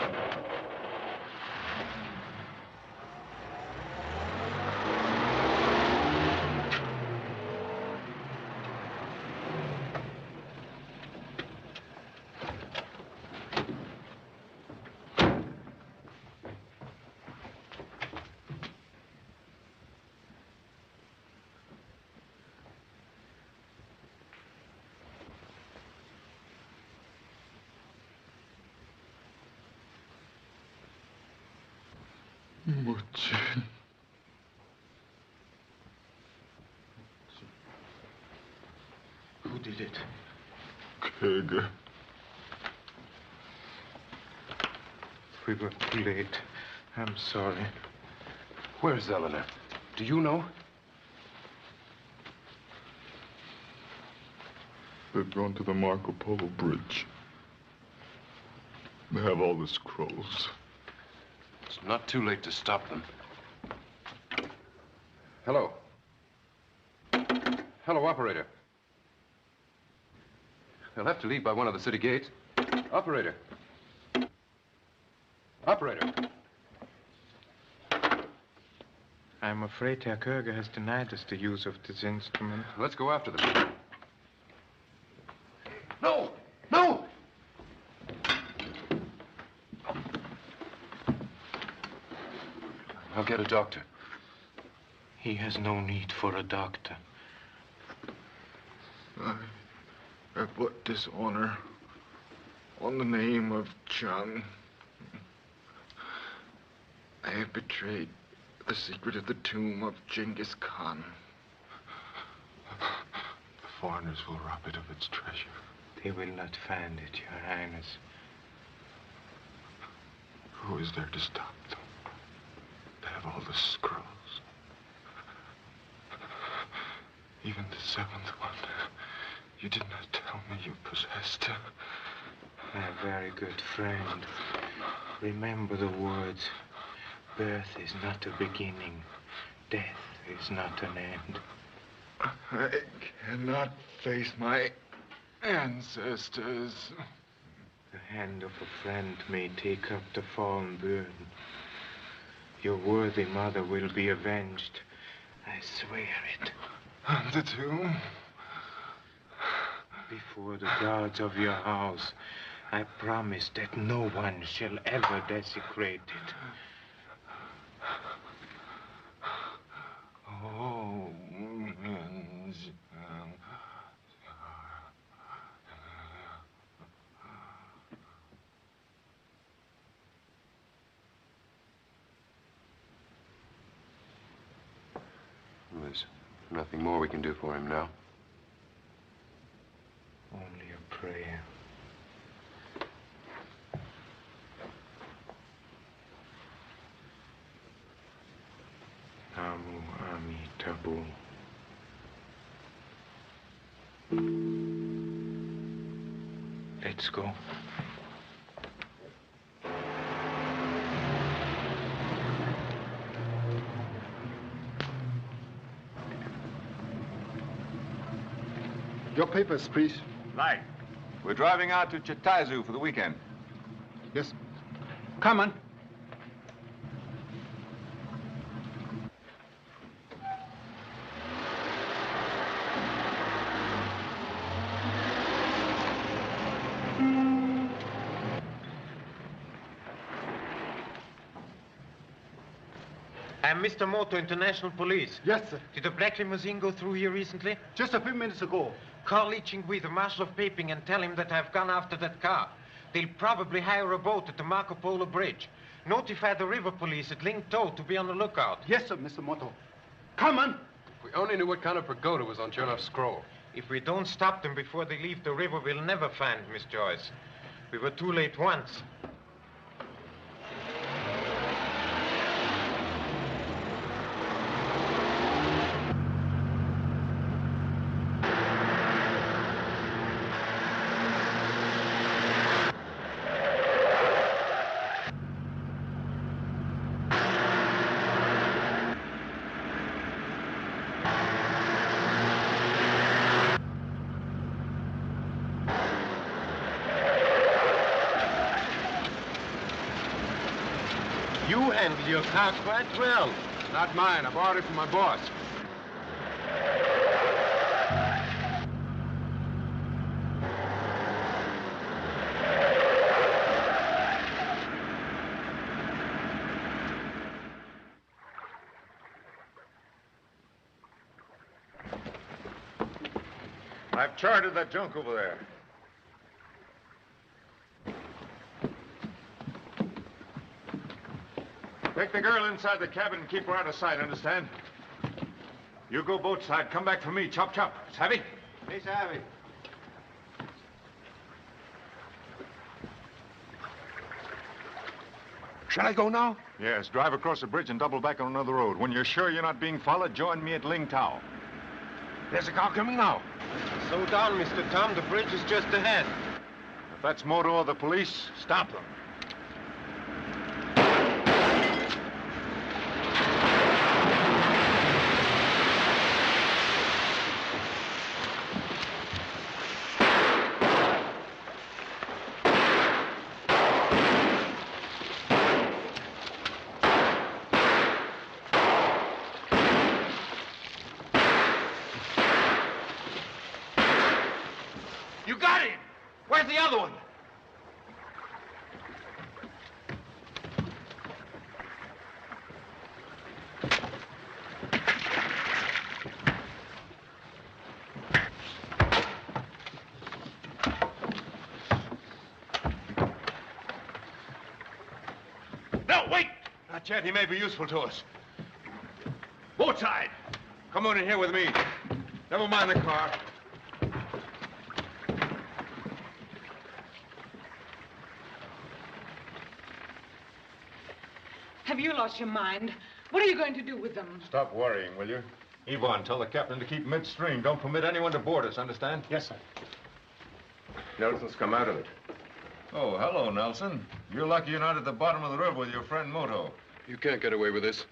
Martin.
Who did it?
Kerger.
We were too late. I'm sorry.
Where's Eleanor? Do you know?
They've gone to the Marco Polo Bridge. They have all the scrolls.
It's not too late to stop them. Hello. Hello, operator. They'll have to leave by one of the city gates. Operator. Operator.
I'm afraid Herr Kerger has denied us the use of this instrument.
Let's go after them.
No! No!
I'll get a doctor.
He has no need for a doctor.
I put dishonor on the name of Chang. I have betrayed the secret of the tomb of Genghis Khan. The foreigners will rob it of its treasure.
They will not find it, Your Highness.
Who is there to stop them? They have all the scrolls. Even the 7th one. You did not tell me you possessed her.
My very good friend, remember the words. Birth is not a beginning. Death is not an end.
I cannot face my ancestors.
The hand of a friend may take up the fallen burden. Your worthy mother will be avenged. I swear it.
And the tomb?
Before the gods of your house, I promise that no one shall ever desecrate it.
Oh,
There's nothing more we can do for him now.
Only a prayer. Namu Amitabu. Let's go.
Your papers, please.
Right. We're driving out to Chitaizu for the weekend.
Yes. Come on.
I'm Mr. Moto, International Police.
Yes, sir.
Did the black limousine go through here recently?
Just a few minutes ago.
Call Lee Ching-Hui, the Marshal of Peiping, and tell him that I've gone after that car. They'll probably hire a boat at the Marco Polo Bridge. Notify the river police at Ling To to be on the lookout.
Yes, sir, Mr. Moto. Come on.
If we only knew what kind of pagoda was on Chernov's scroll.
If we don't stop them before they leave the river, we'll never find Miss Joyce. We were too late once.
You handle your car quite well.
It's not mine. I borrowed it from my boss.
I've chartered that junk over there. Take the girl inside the cabin and keep her out of sight, understand? You go boat side, come back for me, chop chop. Savvy?
Hey, Savvy.
Shall I go now?
Yes, drive across the bridge and double back on another road. When you're sure you're not being followed, join me at Ling Tao.
There's a car coming now.
Slow down, Mr. Tom. The bridge is just ahead.
If that's Moto or the police, stop them.
You got him! Where's the other one? No, wait!
Not yet. He may be useful to us. Boat side. Come on in here with me. Never mind the car.
Have you lost your mind? What are you going to do with them?
Stop worrying, will you? Yvonne, tell the captain to keep midstream. Don't permit anyone to board us, understand?
Yes, sir.
Nelson's come out of it.
Oh, hello, Nelson. You're lucky you're not at the bottom of the river with your friend Moto.
You can't get away with this.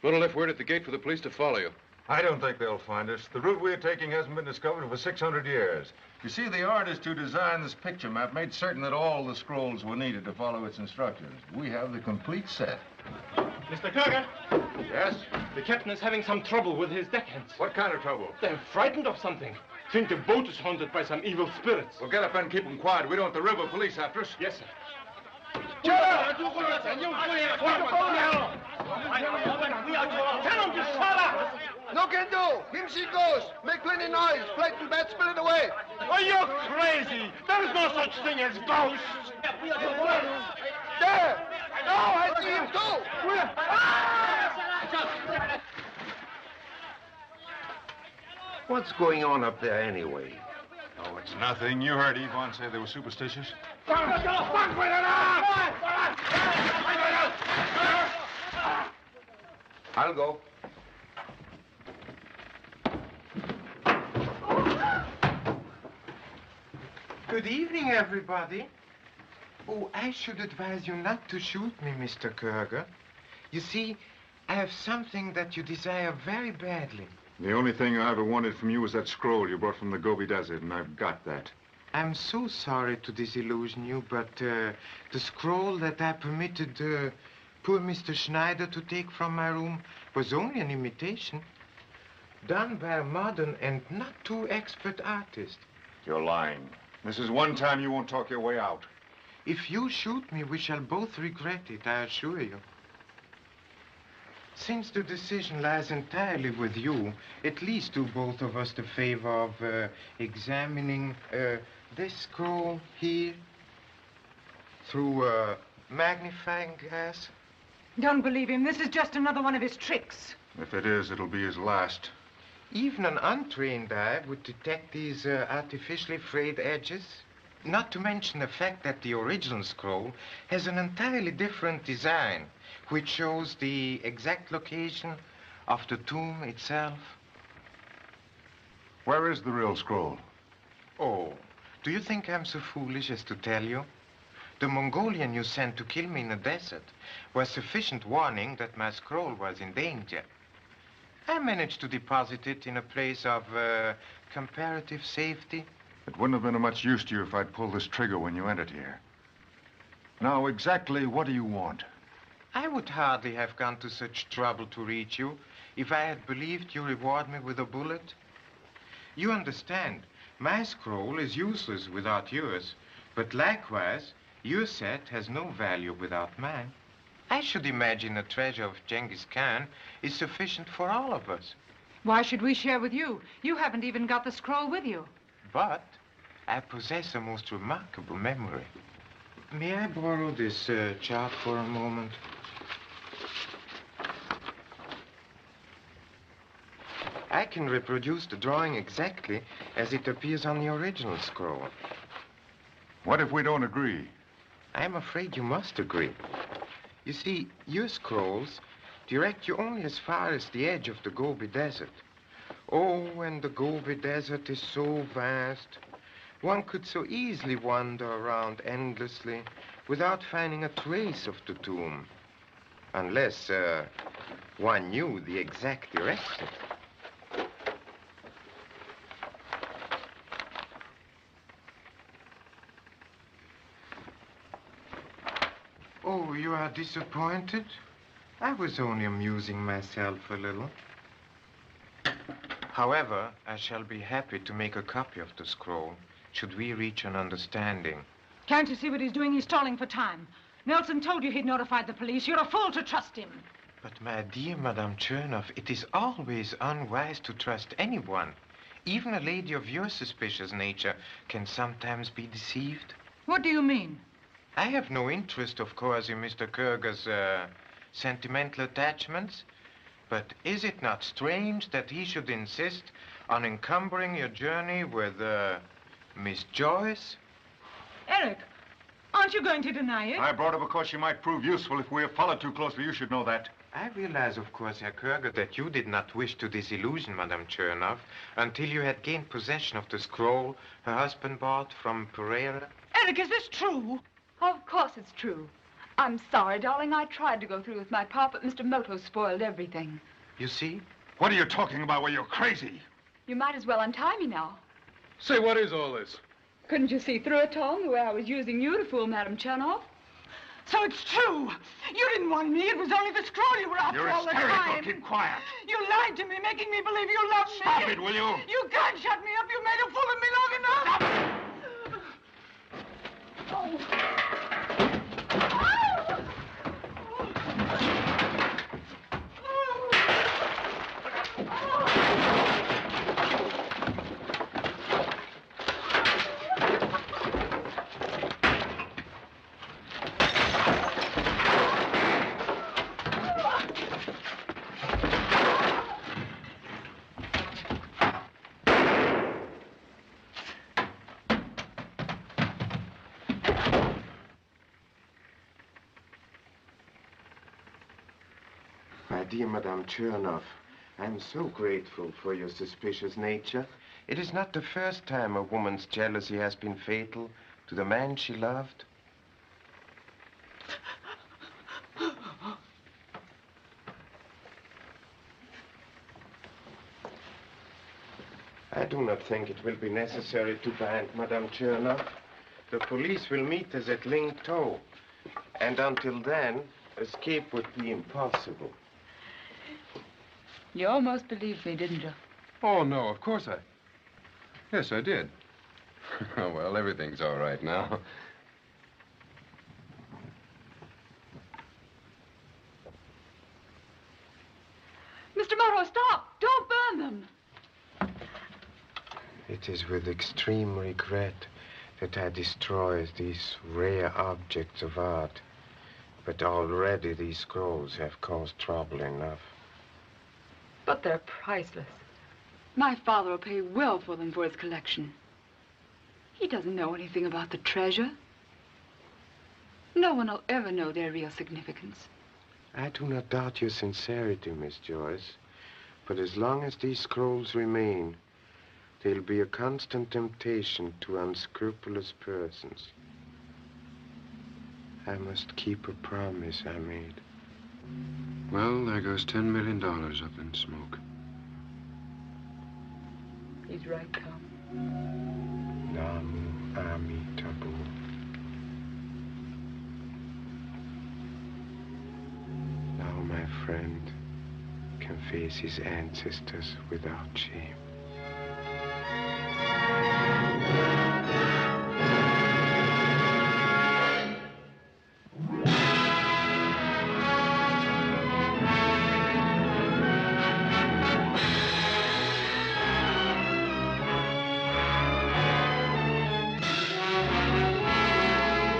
Moto left word at the gate for the police to follow you.
I don't think they'll find us. The route we're taking hasn't been discovered for 600 years. You see, the artist who designed this picture map made certain that all the scrolls were needed to follow its instructions. We have the complete set.
Mr. Kurgan?
Yes?
The captain is having some trouble with his deckhands.
What kind of trouble?
They're frightened of something. Think the boat is haunted by some evil spirits.
Well, get up and keep them quiet. We don't want the river police after us.
Yes, sir.
Tell him to shut up!
No can do. Him she goes. Make plenty noise. Frighten bad spirit away.
Are you crazy? There is no such thing as ghosts.
There. No, I see him too.
What's going on up there anyway?
Oh, it's nothing. You heard Yvonne say they were superstitious.
I'll go.
Good evening, everybody. Oh, I should advise you not to shoot me, Mr. Kurger. You see, I have something that you desire very badly.
The only thing I ever wanted from you was that scroll you brought from the Gobi Desert, and I've got that.
I'm so sorry to disillusion you, but the scroll that I permitted poor Mr. Schneider to take from my room was only an imitation, done by a modern and not too expert artist.
You're lying. This is one time you won't talk your way out.
If you shoot me, we shall both regret it, I assure you. Since the decision lies entirely with you, at least do both of us the favor of examining this scroll here through a magnifying glass.
Don't believe him. This is just another one of his tricks.
If it is, it'll be his last.
Even an untrained eye would detect these artificially frayed edges. Not to mention the fact that the original scroll has an entirely different design, which shows the exact location of the tomb itself.
Where is the real scroll?
Oh, do you think I'm so foolish as to tell you? The Mongolian you sent to kill me in the desert was sufficient warning that my scroll was in danger. I managed to deposit it in a place of comparative safety.
It wouldn't have been of much use to you if I'd pulled this trigger when you entered here. Now, exactly what do you want?
I would hardly have gone to such trouble to reach you if I had believed you reward me with a bullet. You understand, my scroll is useless without yours, but likewise, your set has no value without mine. I should imagine the treasure of Genghis Khan is sufficient for all of us.
Why should we share with you? You haven't even got the scroll with you.
But I possess a most remarkable memory. May I borrow this chart for a moment? I can reproduce the drawing exactly as it appears on the original scroll.
What if we don't agree?
I'm afraid you must agree. You see, your scrolls direct you only as far as the edge of the Gobi Desert. Oh, and the Gobi Desert is so vast. One could so easily wander around endlessly without finding a trace of the tomb. Unless one knew the exact direction. Oh, you are disappointed? I was only amusing myself a little. However, I shall be happy to make a copy of the scroll, should we reach an understanding.
Can't you see what he's doing? He's stalling for time. Nelson told you he'd notified the police. You're a fool to trust him.
But, my dear Madame Chernoff, it is always unwise to trust anyone. Even a lady of your suspicious nature can sometimes be deceived.
What do you mean?
I have no interest, of course, in Mr. Kurger's sentimental attachments. But is it not strange that he should insist on encumbering your journey with Miss Joyce?
Eric, aren't you going to deny it?
I brought her because she might prove useful if we have followed too closely. You should know that.
I realize, of course, Herr Kurger, that you did not wish to disillusion Madame Chernoff until you had gained possession of the scroll her husband bought from Pereira.
Eric, is this true?
Of course it's true. I'm sorry, darling. I tried to go through with my part, but Mr. Moto spoiled everything.
You see?
What are you talking about? Well, you're crazy.
You might as well untie me now.
Say, what is all this?
Couldn't you see through it, Tom, the way I was using you to fool Madame Chernoff?
So it's true. You didn't want me. It was only the scroll you were after all the time.
You're hysterical. Keep quiet.
You lied to me, making me believe you loved me.
Stop it, will you?
You can't shut me up. You made a fool of me long enough.
Stop.
My dear Madame Chernoff, I'm so grateful for your suspicious nature. It is not the first time a woman's jealousy has been fatal to the man she loved. I do not think it will be necessary to bind Madame Chernoff. The police will meet us at Ling To. And until then, escape would be impossible.
You almost believed me, didn't you?
Oh, no, of course I... Yes, I did. Oh, well, everything's all right now.
Mr. Moto, stop! Don't burn them!
It is with extreme regret that I destroy these rare objects of art. But already these scrolls have caused trouble enough.
But they're priceless. My father will pay well for them for his collection. He doesn't know anything about the treasure. No one will ever know their real significance.
I do not doubt your sincerity, Miss Joyce. But as long as these scrolls remain, they'll be a constant temptation to unscrupulous persons. I must keep a promise I made.
Well, there goes $10 million up in smoke.
He's right, Tom.
Namu Amitabu. Now my friend can face his ancestors without shame.